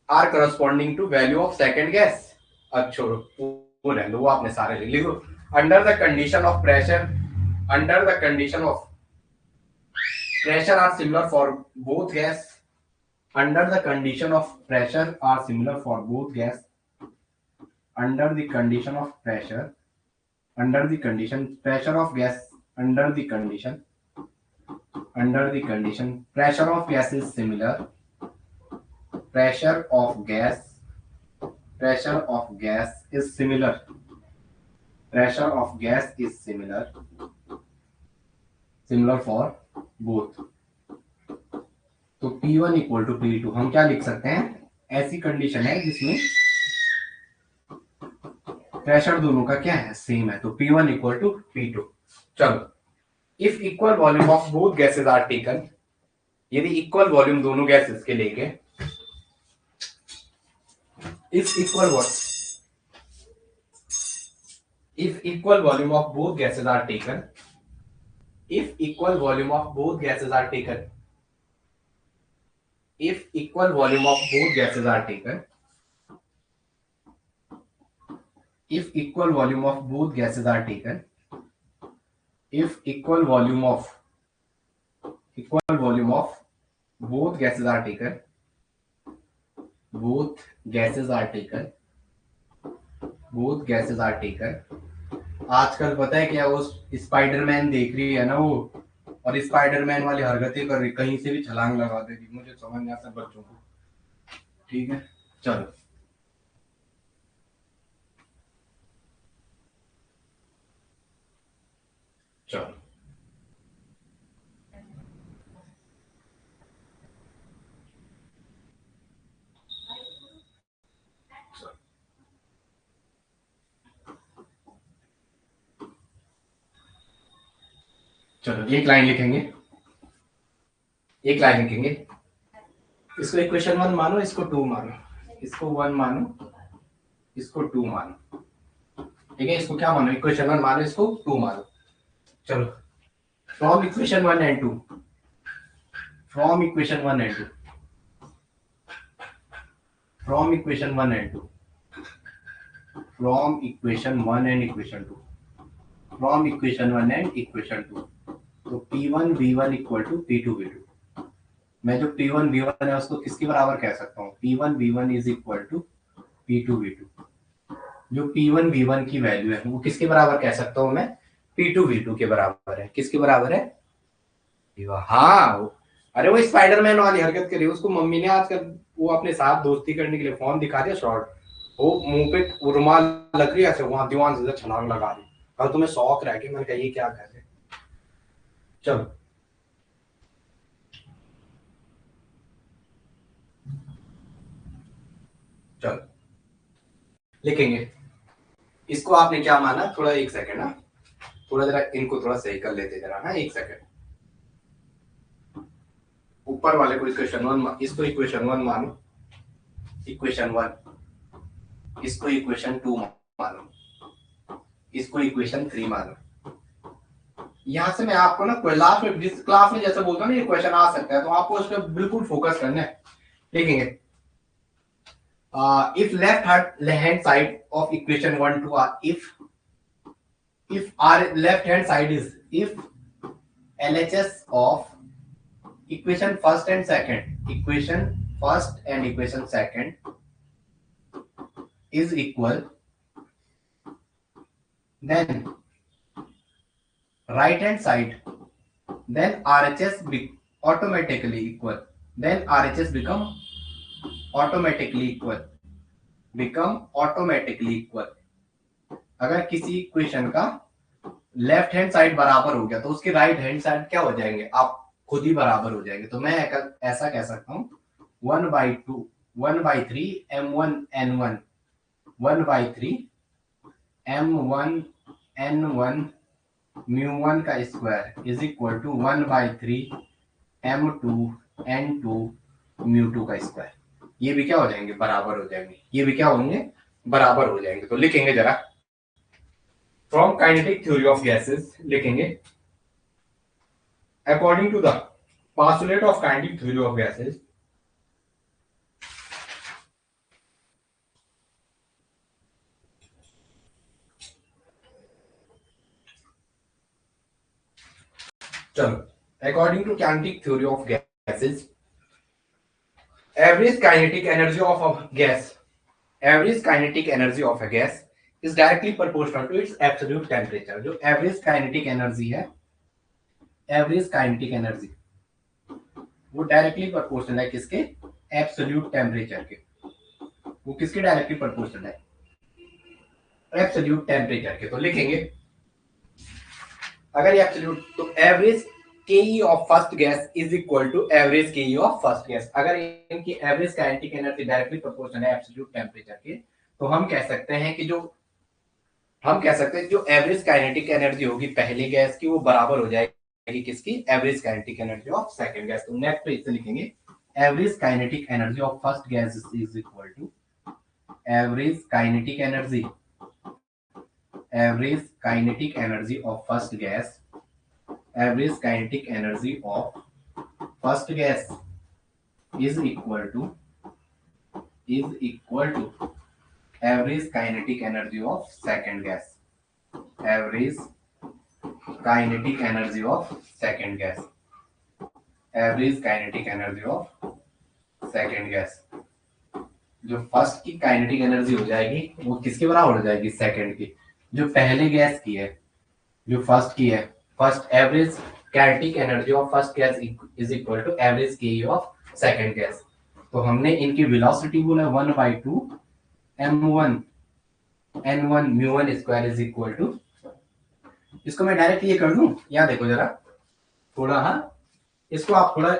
are corresponding to value of second gas. अच्छा वो रह लो, वो आपने सारे लिखो। Under the condition of pressure, under the condition of pressure are similar for both gas. Under the condition of pressure are similar for both gas. Under the condition of pressure, under the condition pressure of gas, under the condition pressure of gas is similar. Pressure of gas is similar. Pressure of gas is similar for both. तो P1 equal to P2 हम क्या लिख सकते हैं? ऐसी condition है जिसमें pressure दोनों का क्या है? सेम है। तो P1 इक्वल टू P2। चलो, if equal volume of both gases are taken, यदि इक्वल वॉल्यूम दोनों गैसेस के लेके, if equal volume of both gases are taken, if equal volume of both gases are taken, if equal volume of both gases are taken, if equal volume of both gases are taken, if equal volume of both gases are taken, both gases are taken, आजकल पता है क्या, वो Spiderman देख रही है ना वो, और स्पाइडरमैन वाली हरकतें कर रही, कहीं से भी छलांग लगा दे रही। मुझे समझ नहीं आता बच्चों को, ठीक है। चलो चलो चलो एक लाइन लिखेंगे, इसको इक्वेशन 1 मानो, इसको 2 मानो, इसको 1 मानो, इसको 2 मानो, ठीक है। इसको क्या मानो? इक्वेशन 1 मानो, इसको 2 मानो। चलो, from equation 1 and 2, from equation 1 and 2, from equation 1 and 2, from equation 1 and equation 2, from equation 1 and equation 2, तो P1 V1 equal to P2 V2। मैं जो P1 V1 है उसको किसके बराबर कह सकता हूँ? P1 V1 is equal to P2 V2। जो P1 V1 की वैल्यू है वो किसके बराबर कह सकता हूँ मैं? P2 V2 के बराबर है। किसके बराबर है? हाँ, अरे वो स्पाइडरमैन वाली हरकत करी, उसको मम्मी ने आजकल वो अपने साथ दोस्ती करने के लिए फोन दिखा दिया शॉर्ट, वो मुंह पे रुमाल लग रही है ऐसे, वहां दीवान से छलांग लगा रही। और तुम्हें शौक रह गया, मैंने कहा ये क्या कर रहे। चलो चलो लिखेंगे। इसको आपने क्या माना? थोड़ा एक सेकंड ना, थोड़ा जरा इनको थोड़ा सही कर लेते जरा, हाँ एक सेकंड। ऊपर वाले को इक्वेशन 1, इसको इक्वेशन 1 मानो, इक्वेशन 1, इसको इक्वेशन 2 मानो, इसको इक्वेशन 3 मानो। यहां से मैं आपको ना क्लास में, जिस क्लास में जैसे बोलता हूँ ना ये क्वेश्चन आ सकता है, तो आपको उस पर बिल्कुल फोकस करना है। लिखेंगे if left hand side of equation 1 to r, if our left hand side is, if LHS of equation first and second, equation first and equation second is equal, then right hand side then RHS automatically equal, then RHS become automatically equal, become automatically equal। अगर किसी equation का left hand side बराबर हो गया तो उसके right hand side क्या हो जाएंगे, आप खुद ही बराबर हो जाएंगे। तो मैं ऐसा कह सकता हूँ 1/2 1/3 m1n1 1/3 m1n1 μ1 का square is equal to 1/3 m2n2 μ2 का स्क्वायर। ये भी क्या हो जाएंगे, बराबर हो जाएंगे, ये भी क्या होंगे, बराबर हो जाएंगे। तो लिखेंगे जरा, from kinetic theory of gases लिखेंगे, according to the postulate of kinetic theory of gases, चलो, according to kinetic theory of gases, average kinetic energy of a gas, average kinetic energy of a gas is directly proportional to its absolute temperature। जो average kinetic energy है, average kinetic energy वो directly proportional है किसके, absolute temperature के। वो किसके directly proportional है, absolute temperature के। तो लिखेंगे अगर ये एब्सोल्यूट, तो average KE of first gas is equal to average KE of first gas. अगर इनकी average kinetic energy directly proportional है एब्सोल्यूट टेम्परेचर के, तो हम कह सकते हैं कि जो एवरेज काइनेटिक एनर्जी होगी पहले गैस की वो बराबर हो जाएगी किसकी, average kinetic energy of second gas. तो नेक्स्ट पे इसे लिखेंगे average kinetic energy of first gas is equal to average kinetic energy of first gas, average kinetic energy of first gas is equal to average kinetic energy of second gas, average kinetic energy of second gas, average kinetic energy of second gas। जो first की kinetic energy हो जाएगी वो किसके बराबर हो जाएगी, second की। जो पहले गैस की है, जो फर्स्ट की है, first average kinetic energy of first gas is equal to average KE of second gas. तो हमने इनकी वेलोसिटी बोला 1/2 m1 n1 μ1 square is equal to, इसको मैं डायरेक्ट ये कर दूं, यहाँ देखो जरा थोड़ा, हाँ इसको आप थोड़ा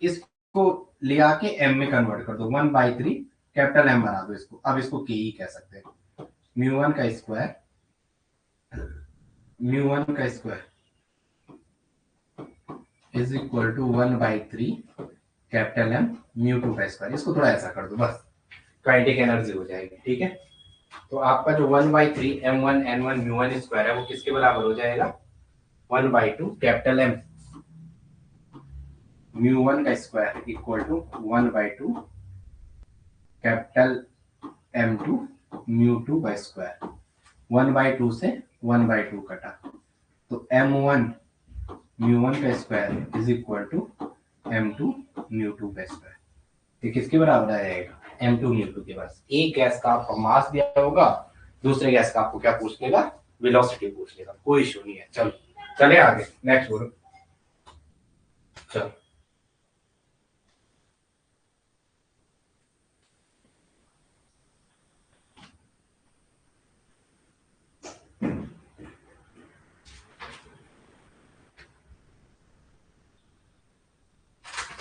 इसको ले आके m में कन्वर्ट कर दो, 1/3 कैपिटल M बना दो इसको। अब इसको के कह सकते हैं, μ1 का square is equal to 1/3 capital M μ2 का स्क्वायर। इसको थोड़ा ऐसा कर दो बस, काइनेटिक एनर्जी हो जाएगी, ठीक है। तो आपका जो 1/3 m1 n1 μ1 स्क्वायर है वो किसके बराबर हो जाएगा, 1/2 कैपिटल M μ1 का square equal to 1/2 capital M2 μ2 का स्क्वायर। 1/2 से 1/2 कटा, तो m1 μ1 का square is equal to m2 μ2 का स्क्वायर। ये किसके बराबर आ जाएगा, m2 μ2 के। बस एक गैस का आपको मास दिया होगा, दूसरे गैस का आपको क्या पूछ लेगा, वेलोसिटी पूछ लेगा, कोई इशू नहीं है। चलो चले आगे, नेक्स्ट बोलो। चलो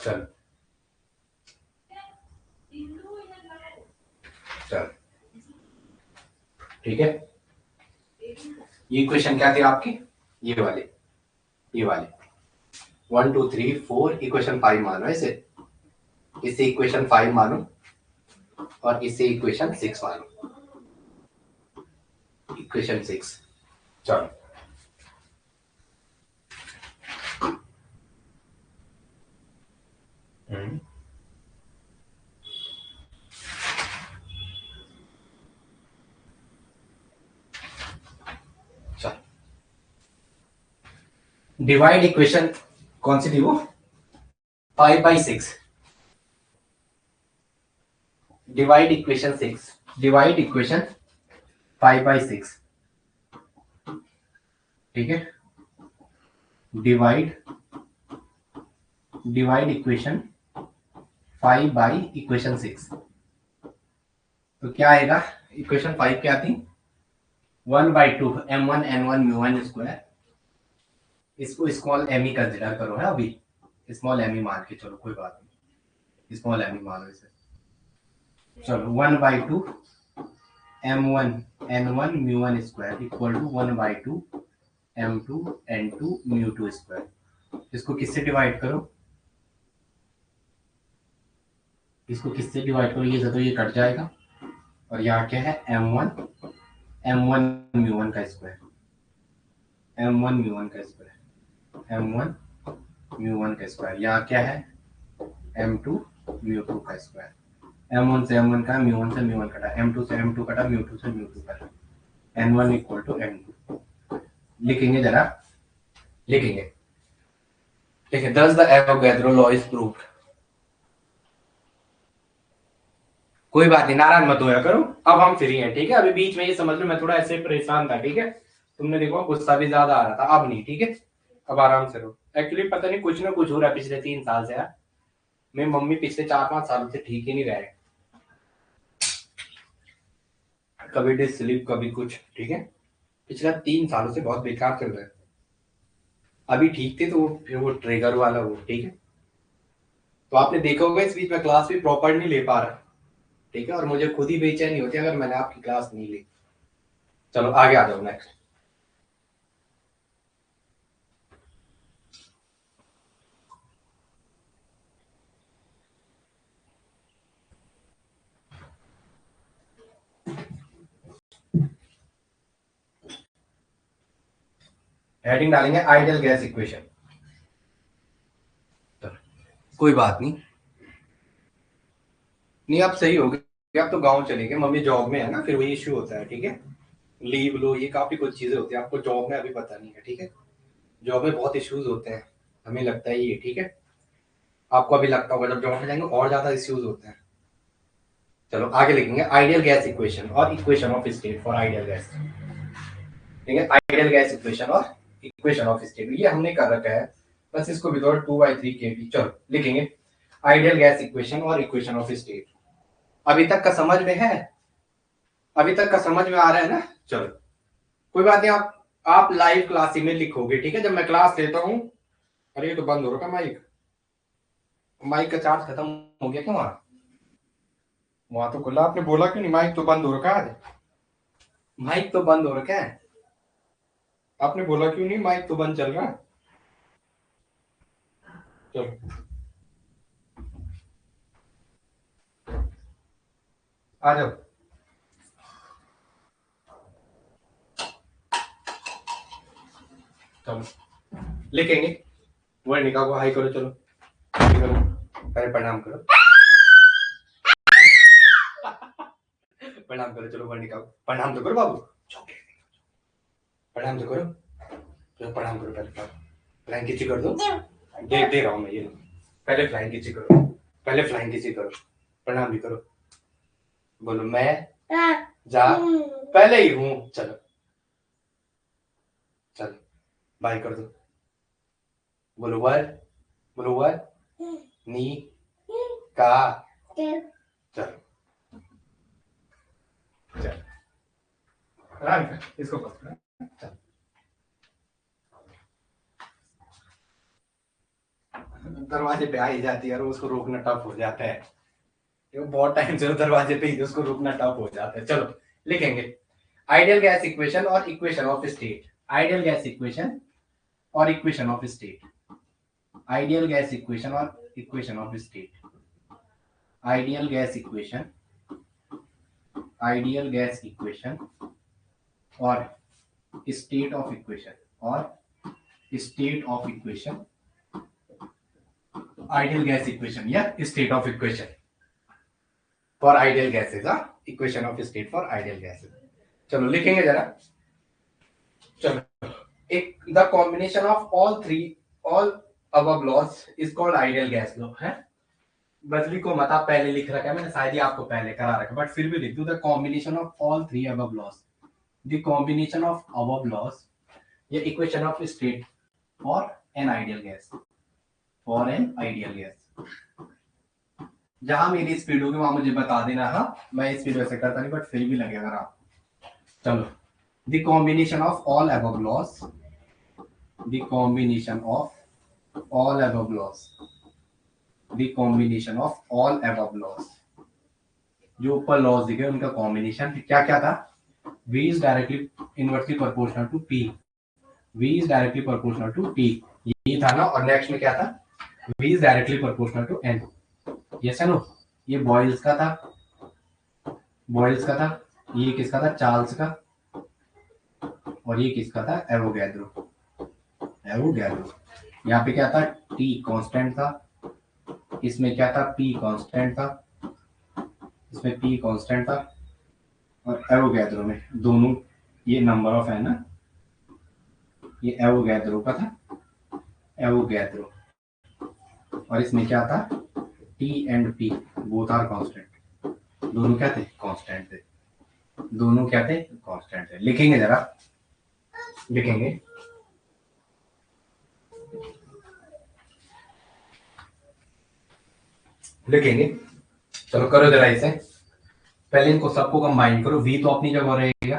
चल चल ठीक है। ये क्वेश्चन क्या थे आपके, ये वाले 1 2 3 4 इक्वेशन 5 मानो, इसे इक्वेशन 5 मानो और इसे इक्वेशन 6 मानो, इक्वेशन 6। चलो डिवाइड इक्वेशन कौन सी थी वो, 5/6, डिवाइड इक्वेशन 6, डिवाइड इक्वेशन 5/6, ठीक है। Divide divide equation 5 by equation 6। तो क्या आएगा? इक्वेशन 5 क्या थी? 1/2 m1 n1 μ1 स्क्वायर। इसको स्मॉल एम ही कंसिडर करो है अभी, स्मॉल एम ही मान के चलो, कोई बात नहीं, स्मॉल एम ही मानो इसे। चलो 1/2 m1 n1 μ1 square equal to 1/2 m2 n2 μ2 square. इसको किससे डिवाइड करो? इसको किससे डिवाइड करो? ये तो ये कट जाएगा, और यहाँ क्या है? m1 μ1 का स्क्वायर, m1 μ1 का स्क्वायर, m1 μ1 का स्क्वायर। यहाँ क्या है? m2 μ2 का स्क्वायर। m1 से m1 का, μ1 से μ1 कटा, m2 से m2 कटा, μ2 से μ2 कटा, n1 इक्वल टू n2। लिखेंगे जरा, लिखेंगे। ठीक है, thus the Avogadro law is proved। कोई बात नहीं, नाराज मत होया करो, अब हम फ्री हैं, ठीक है। अभी बीच में ये समझ लो मैं थोड़ा ऐसे परेशान था, ठीक है। तुमने देखो गुस्सा भी ज्यादा आ रहा था, अब नहीं, ठीक है। अब आराम से रहो। एक्चुअली पता नहीं कुछ ना कुछ हो रहा है पिछले 3 साल से यार। मेरी मम्मी पिछले 4-5 सालों से ठीक ही नहीं रहे, कभी डे स्लीप कभी कुछ, ठीक है। पिछले 3 सालों से बहुत बेकार चल रहा है। अभी ठीक थे तो फिर वो ट्रिगर वाला वो, ठीक है। तो आपने देखा होगा इस बीच में क्लास भी प्रॉपर नहीं ले पा रहा, ठीक है। और मुझे खुद ही बेचैनी होती है अगर मैंने आपकी क्लास नहीं ली। चलो आगे आ जाओ, नेक्स्ट। हेडिंग डालेंगे आइडियल गैस इक्वेशन। कोई बात नहीं, नहीं आप सही हो गए, आप तो गांव चले गए, मम्मी जॉब में है ना, फिर वही इश्यू होता है, ठीक है। लीव लो, ये काफी कुछ चीजें होती है, आपको जॉब में अभी पता नहीं है, ठीक है। जॉब में बहुत इश्यूज होते हैं, हमें लगता है ये, ठीक है। आपको अभी लगता होगा, जब जॉब में जाएंगे और ज्यादा इश्यूज होते हैं। चलो आगे लिखेंगे आइडियल गैस इक्वेशन और equation of state for ideal gas. ठीक है, आइडियल गैस इक्वेशन और इक्वेशन ऑफ स्टेट, ये हमने कर रखा है, बस इसको भी थोड़ा 2/3 kT। चलो लिखेंगे आइडियल गैस इक्वेशन और इक्वेशन ऑफ स्टेट। अभी तक का समझ में है? अभी तक का समझ में आ रहा है ना? चलो कोई बात नहीं, आप लाइव क्लास में लिखोगे, ठीक है, जब मैं क्लास लेता हूँ। अरे ये तो बंद हो रखा माइक, माइक का चार्ज खत्म हो गया क्या? वहां तो खुला, आपने बोला क्यों नहीं? माइक तो बंद हो रखा है, माइक तो बंद हो रखा है, आपने बोला क्यों नहीं? माइक तो बंद चल रहा है। चलो आ जाओ। चलो लिखेंगे वर्णिका को हाई करो, चलो करो, पहले प्रणाम करो, प्रणाम करो, चलो वर्णिका को प्रणाम तो करो बाबू, प्रणाम तो करो, चलो प्रणाम करो, पहले फ्लाइंग किसी कर दो, दे रहा हूँ मैं, ये पहले फ्लाइंग किसी करो, पहले फ्लाइंग किसी करो, प्रणाम भी करो, बोलो मैं जा पहले ही हूँ, चलो चलो बाय कर दो, बोलो वर, बोलो वर नी का, चलो चलो आराम कर, इसको पकड़, चलो दरवाजे पे आ ही जाती है और उसको रोकना टफ हो जाता है, वो बहुत टाइम से दरवाजे पे ही, उसको रोकना टफ हो जाता है। चलो लिखेंगे आइडियल गैस इक्वेशन और equation of state. Ideal gas equation और equation of state, ideal gas equation और equation of state, ideal gas equation, ideal gas equation और स्टेट ऑफ इक्वेशन, और state of equation, ideal gas equation या state of equation for ideal gases, equation of state for ideal gases. चलो लिखेंगे जरा, चलो एक the combination of all above laws is called ideal gas law है। बदली को मत आप पहले लिख रखा है मैंने, शायद ही आपको पहले करा रखा, बट फिर भी लिख दो the combination of all 3 above laws, the combination of above laws या इक्वेशन ऑफ स्टेट और an ideal gas. For an ideal gas. जहां मेरी स्पीड होगी वहां मुझे बता देना। हाँ, मैं स्पीड वैसे करता नहीं बट फिर भी लगेगा अगर आप। चलो, the combination of all above loss, the combination of all above loss, the combination of all above loss, जो ऊपर लॉस दिखे उनका कॉम्बिनेशन क्या क्या था? V is directly inversely proportional to P, V is directly proportional to T, ये था ना। और नेक्स्ट में क्या था? V is directly proportional to N, yes है नो। ये बॉयल्स का था, बॉयल्स का था। ये किसका था? चार्ल्स का। और ये किसका था? Avogadro, Avogadro. यहाँ पे क्या था? T कांस्टेंट था, इसमें क्या था? P कांस्टेंट था, इसमें P कांस्टेंट था। और एवोगैड्रो में दोनों, ये नंबर ऑफ है ना, ये एवोगैड्रो का था, एवोगैड्रो। और इसमें क्या था? T and P both are constant, दोनों क्या थे? कांस्टेंट थे, दोनों क्या थे? कांस्टेंट थे। लिखेंगे जरा, लिखेंगे। लिखेंगे, चलो करो जरा इसे। पहले इनको सबको कंबाइन करो। V तो अपनी जगह रहेगा।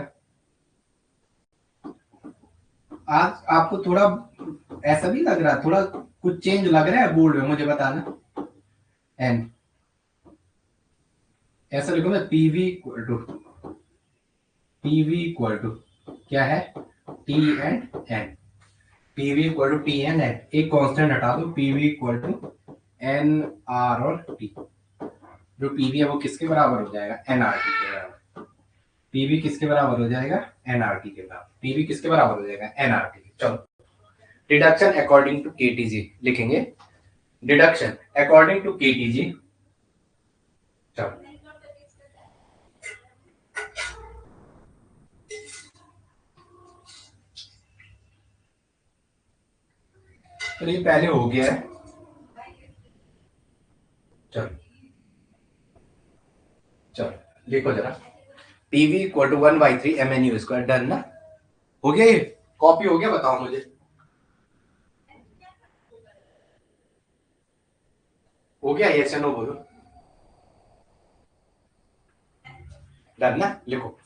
आज आपको थोड़ा ऐसा भी लग रहा है, थोड़ा कुछ चेंज लग रहा है बोर्ड में, मुझे बताना। एन ऐसा लिखो ना, PV equal to, PV equal to क्या है? T and N, PV equal to T and N. एक कांस्टेंट हटा दो, PV equal to N R और टी। जो पीवी है वो किसके बराबर हो जाएगा? एनआरटी के बराबर। पीवी किसके बराबर हो जाएगा? एनआरटी के बराबर। पीवी किसके बराबर हो जाएगा? एनआरटी के। चलो, डिडक्शन अकॉर्डिंग टू केटीजी लिखेंगे। डिडक्शन अकॉर्डिंग टू केटीजी, चलो तो ये पहले हो गया है। चलो चलो लिखो जरा, PV equal to 1/3 MNU square. Done ना? हो गया, ये कॉपी हो गया? बताओ मुझे, हो गया? यस या नो बोलो। डन ना? लिखो,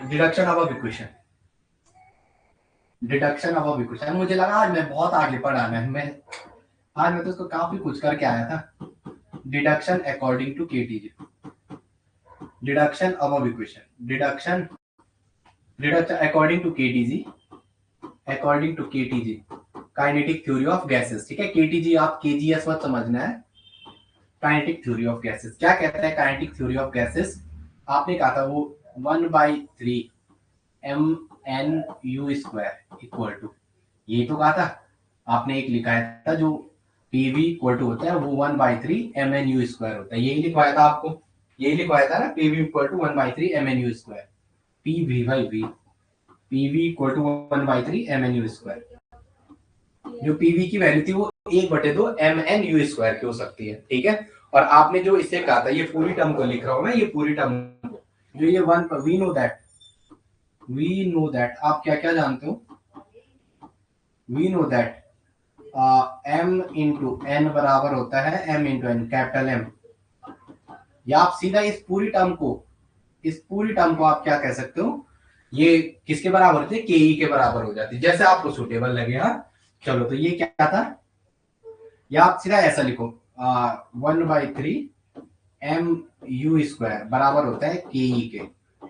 deduction of equation, deduction of equation. मुझे लगा आज मैं बहुत आगे पढ़ा, मैं आज मैं तो उसको काफी कुछ करके आया था। Deduction according to KTG, deduction of equation, deduction, deduction according to KTG, according to KTG kinetic theory of gases. ठीक है, केटीजी आप केजीएस मत समझना है। काइनेटिक थ्योरी ऑफ गैसेस क्या कहता है? काइनेटिक थ्योरी ऑफ गैसेस आपने कहा था वो 1/3 MNU स्क्वायर इक्वल टू, ये तो कहा था आपने। एक लिखा था जो पीवी इक्वल टू होता है वो 1/3 MNU स्क्वायर होता है, यही लिखवाया था आपको, यही लिखवाया था ना, PV equal to 1/3 MNU square, PV by V, PV equal to 1/3 MNU square. जो पीवी की वैल्यू थी वो 1/2 MNU स्क्वायर की हो सकती है। ठीक है, और आपने जो इसे कहा था, ये पूरी टर्म को लिख रहा हूं मैं, ये पूरी टर्म को, जो ये one, we know that, we know that आप क्या क्या जानते हो? We know that M into N बराबर होता है M into N, capital M. या आप सीधा इस पूरी टर्म को, इस पूरी टर्म को आप क्या कह सकते हो? ये किसके बराबर होती है? के ई के बराबर हो जाती है, जैसे आपको सुटेबल लगे। हाँ चलो, तो ये क्या था? या आप सीधा ऐसा लिखो, 1/3 MU स्क्वायर बराबर होता है के ई के।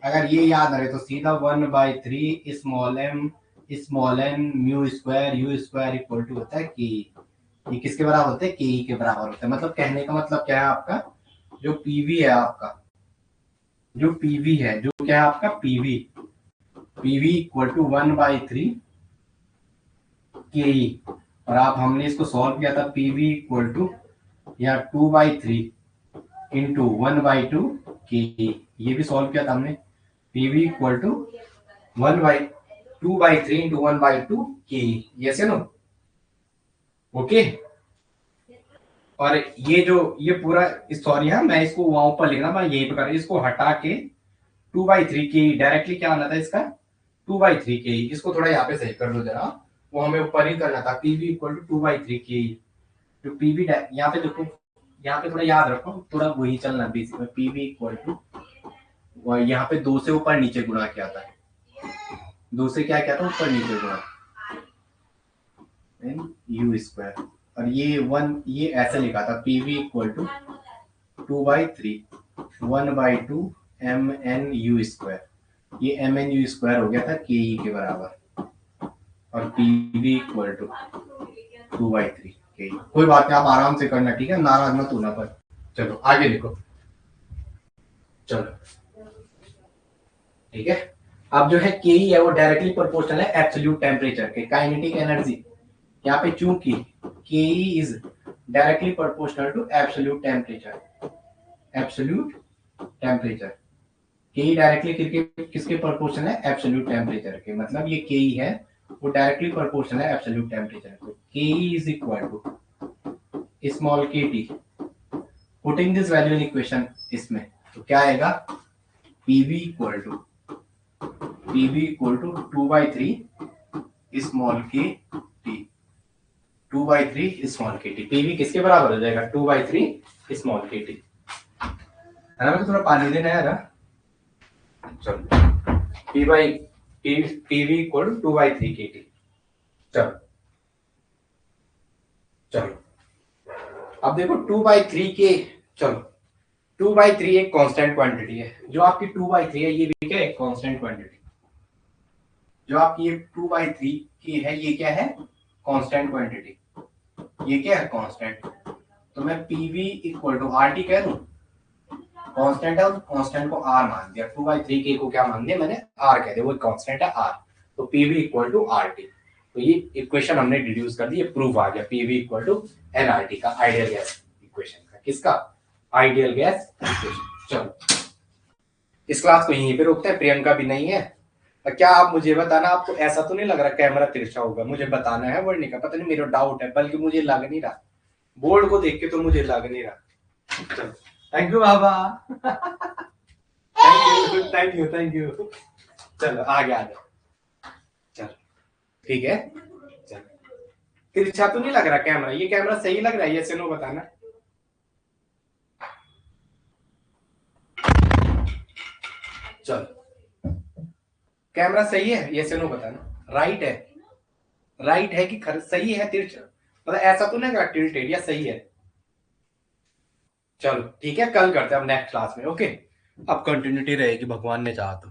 अगर ये याद रहे तो सीधा 1/3 small N mu square U square equal to होता है के ई। ये किसके बराबर होता है? के ई के बराबर होता है। मतलब कहने का मतलब क्या है आपका? जो पीवी है आपका, जो पीवी है, जो क्या है आपका? पीवी, पीवी इक्वल टू 1/3 के ई। और आप, हमने इसको सॉल्व किया था, पीवी इक्वल टू या 2/3 इंटू 1/2 के ई, ये भी सॉल्व किया था हमने। पीवी इक्वल टू 2/3 इंटू 1/2 के ई, यस नो? ओके। और ये जो ये पूरा, सॉरी है मैं इसको वहां ऊपर लिख रहा, मैं यही पे कर, इसको हटा के 2/3 के डायरेक्टली क्या आना था इसका? 2/3 के, इसको थोड़ा यहाँ पे सही कर दो जरा, वो हमें ऊपर ही करना था, पीवी इक्वल टू 2/3 के। तो पीवी यहाँ पे देखो, यहाँ पे थोड़ा याद रखो, थोड़ा वही चलना बेसिक में। पीवी इक्वल टू, यहाँ पे 2 से ऊपर नीचे गुणा किया था, 2 से क्या किया था, ऊपर नीचे गुणा, यू स्क्वायर। और ये 1, ये ऐसे लिखा था, PV equal to 2/3 1/2 mnu square. ये mnu स्क्वायर हो गया था के के बराबर, और पीवी इक्वल टू 2/3 के। कोई बात नहीं, आप आराम से करना, ठीक है, नाराज मत होना पर। चलो आगे लिखो, चलो ठीक है। अब जो है के है वो डायरेक्टली प्रोपोर्शनल है एब्सोल्यूट टेम्परेचर के। काइनेटिक एनर्जी यहाँ पे चूंकि K is directly proportional to absolute temperature, absolute temperature, K directly किसके प्रोपोर्शनल है, एब्सोल्यूट टेम्परेचर के। मतलब ये के है वो डायरेक्टली प्रोपोर्शनल है एब्सोल्यूट टेम्परेचर को। K is equal to small k T, putting this value in equation, इसमें तो क्या आएगा, PV equal to 2/3 small k T, 2/3 small k T. PV किसके बराबर हो जाएगा, 2/3 स्मॉल के टी, है ना। थोड़ा पानी देना है यार। चलो पीवी इक्वल 2/3 के टी। चलो चलो अब देखो 2/3 के, चलो 2/3 एक कांस्टेंट क्वांटिटी है। जो आपकी 2/3 है ये भी क्या है, कांस्टेंट क्वांटिटी। जो आपकी ये 2/3 की है ये क्या है, कांस्टेंट क्वांटिटी। ये क्या है, कांस्टेंट। तो मैं PV equal to R T कह दूं, कांस्टेंट है, उस कांस्टेंट को आर मान दिया। 2/3 के को क्या मान दिया मैंने, आर कह दिया, वो कांस्टेंट है आर। तो PV equal to R T. तो ये इक्वेशन हमने डिड्यूस कर दी, ये प्रूफ आ गया, पीवी इक्वल टू एनआरटी का, आइडियल गैस इक्वेशन का। किसका, आइडियल गैस इक्वेशन। चलो इस क्लास को यहीं पे रोकते हैं, प्रियंका भी नहीं है। क्या आप मुझे बताना, आपको ऐसा तो नहीं लग रहा कैमरा तिरछा होगा, मुझे बताना है वर्णिका का, पता नहीं मेरा डाउट है, बल्कि मुझे लग नहीं रहा, बोर्ड को देख के तो मुझे लग नहीं रहा। चलो thank you Baba, thank you. चलो आगे आ जाओ, चलो ठीक है। चलो तिरछा तो नहीं लग रहा कैमरा, ये कैमरा सही लग रहा है, ये से नो बताना। चलो कैमरा सही है, ये से नो बताना। राइट है, राइट है कि सही है, तिरछा मतलब ऐसा तो नहीं लग रहा टिल्टेड, या सही है। चलो ठीक है, कल करते हैं अब नेक्स्ट क्लास में, ओके। अब कंटिन्यूटी रहेगी भगवान ने चाहा तो।